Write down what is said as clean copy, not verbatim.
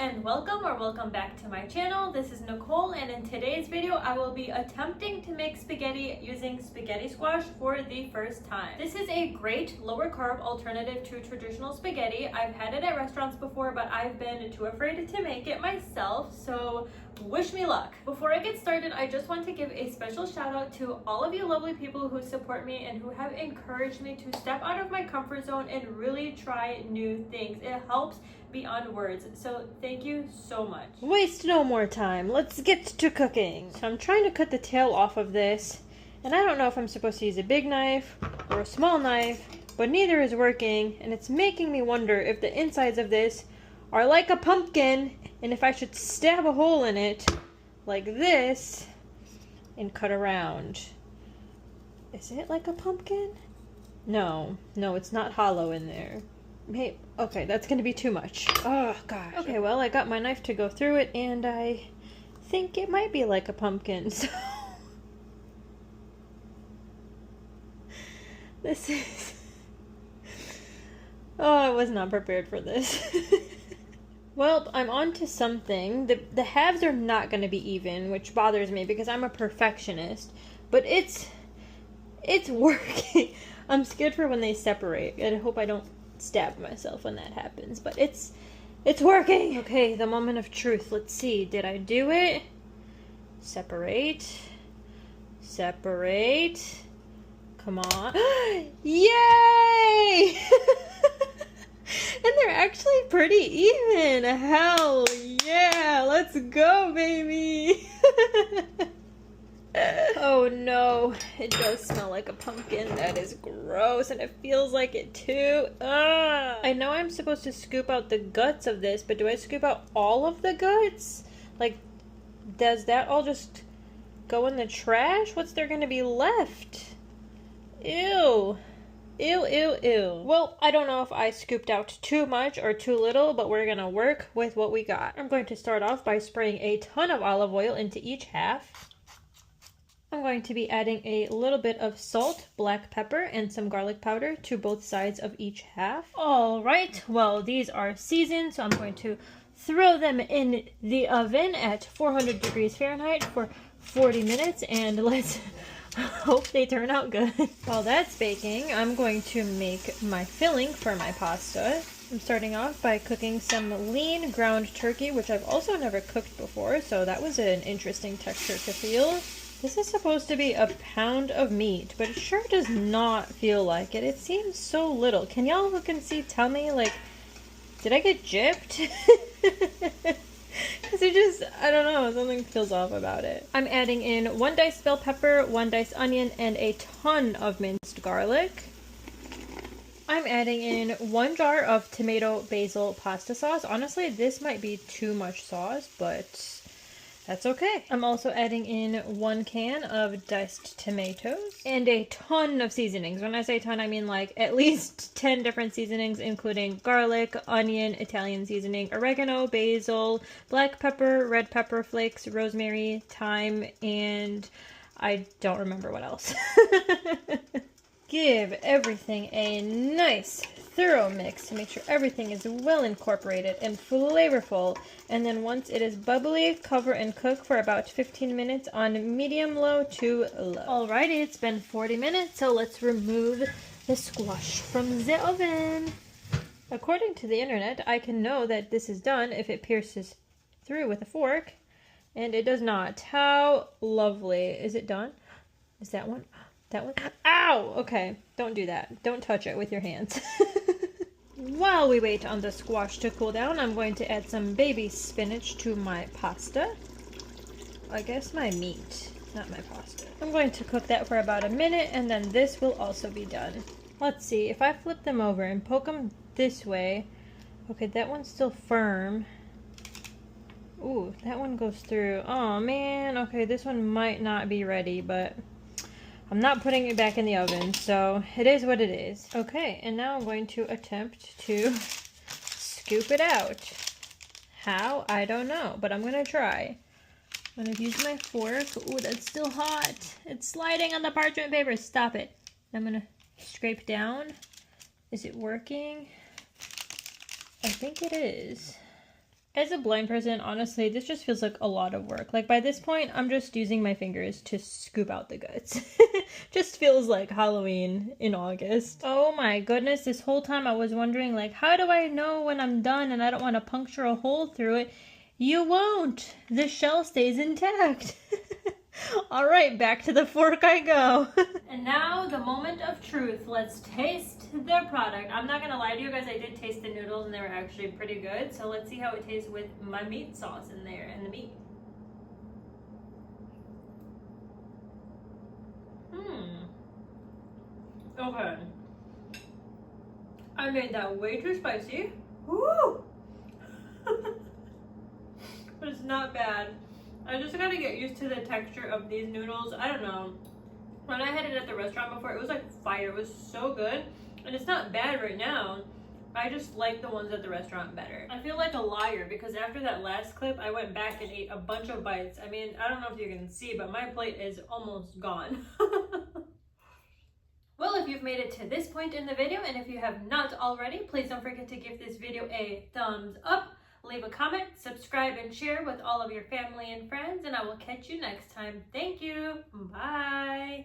and welcome back to my channel. This is Nicole, and in today's video I will be attempting to make spaghetti using spaghetti squash for the first time. This is a great lower carb alternative to traditional spaghetti. I've had it at restaurants before, but I've been too afraid to make it myself, so wish me luck. Before I get started, I just want to give a special shout out to all of you lovely people who support me and who have encouraged me to step out of my comfort zone and really try new things. It helps beyond words, so thank you so much. Waste no more time, let's get to cooking. So I'm trying to cut the tail off of this, and I don't know if I'm supposed to use a big knife or a small knife, but neither is working, and it's making me wonder if the insides of this are like a pumpkin, and if I should stab a hole in it like this and cut around. Is it like a pumpkin? No, it's not hollow in there. Hey, okay, that's gonna be too much. Oh gosh. Okay, well, I got my knife to go through it, and I think it might be like a pumpkin. So this is... Oh, I was not prepared for this. Well, I'm on to something. The halves are not going to be even, which bothers me because I'm a perfectionist. But it's working. I'm scared for when they separate. And I hope I don't stab myself when that happens. But it's working. Okay, the moment of truth. Let's see. Did I do it? Separate. Separate. Come on. Yay! And they're actually pretty even. Hell yeah. Let's go, baby. Oh no. It does smell like a pumpkin. That is gross. And it feels like it too. Ugh. I know I'm supposed to scoop out the guts of this, but do I scoop out all of the guts? Like, does that all just go in the trash? What's there gonna be left? Ew. Ew, ew, ew. Well, I don't know if I scooped out too much or too little, but we're gonna work with what we got. I'm going to start off by spraying a ton of olive oil into each half. I'm going to be adding a little bit of salt, black pepper, and some garlic powder to both sides of each half. All right, well, these are seasoned, so I'm going to throw them in the oven at 400 degrees Fahrenheit for 40 minutes, and let's hope they turn out good. While that's baking, I'm going to make my filling for my pasta. I'm starting off by cooking some lean ground turkey, which I've also never cooked before, so that was an interesting texture to feel. This is supposed to be a pound of meat, but it sure does not feel like it. It seems so little. Can y'all who can see tell me, like, did I get gypped? Because I don't know, something feels off about it. I'm adding in 1 diced bell pepper, 1 diced onion, and a ton of minced garlic. I'm adding in 1 jar of tomato basil pasta sauce. Honestly, this might be too much sauce, but that's okay. I'm also adding in 1 can of diced tomatoes and a ton of seasonings. When I say ton, I mean like at least 10 different seasonings, including garlic, onion, Italian seasoning, oregano, basil, black pepper, red pepper flakes, rosemary, thyme, and I don't remember what else. Give everything a nice thorough mix to make sure everything is well incorporated and flavorful, and then once it is bubbly, cover and cook for about 15 minutes on medium-low to low. Alrighty, it's been 40 minutes, so let's remove the squash from the oven. According to the internet, I can know that this is done if it pierces through with a fork, and it does not. How lovely. Is it done? Is that one? That one? Ow! Okay, don't do that. Don't touch it with your hands. While we wait on the squash to cool down, I'm going to add some baby spinach to my pasta. I guess my meat, not my pasta. I'm going to cook that for about a minute, and then this will also be done. Let's see, if I flip them over and poke them this way. Okay, that one's still firm. Ooh, that one goes through. Oh man, okay, this one might not be ready, but I'm not putting it back in the oven, so it is what it is. Okay, and now I'm going to attempt to scoop it out. How? I don't know, but I'm going to try. I'm going to use my fork. Ooh, that's still hot. It's sliding on the parchment paper. Stop it. I'm going to scrape down. Is it working? I think it is. As a blind person, honestly, this just feels like a lot of work. Like by this point, I'm just using my fingers to scoop out the guts. Just feels like Halloween in August. Oh my goodness, this whole time I was wondering like, how do I know when I'm done and I don't want to puncture a hole through it? You won't. The shell stays intact. All right, back to the fork I go. And now the moment of truth. Let's taste the product. I'm not gonna lie to you guys, I did taste the noodles and they were actually pretty good. So let's see how it tastes with my meat sauce in there and the meat. Okay. I made that way too spicy. Woo! But it's not bad. I just gotta get used to the texture of these noodles. I don't know. When I had it at the restaurant before, it was like fire. It was so good. And it's not bad right now. I just like the ones at the restaurant better. I feel like a liar because after that last clip, I went back and ate a bunch of bites. I mean, I don't know if you can see, but my plate is almost gone. Well, if you've made it to this point in the video, and if you have not already, please don't forget to give this video a thumbs up. Leave a comment, subscribe, and share with all of your family and friends, and I will catch you next time. Thank you. Bye.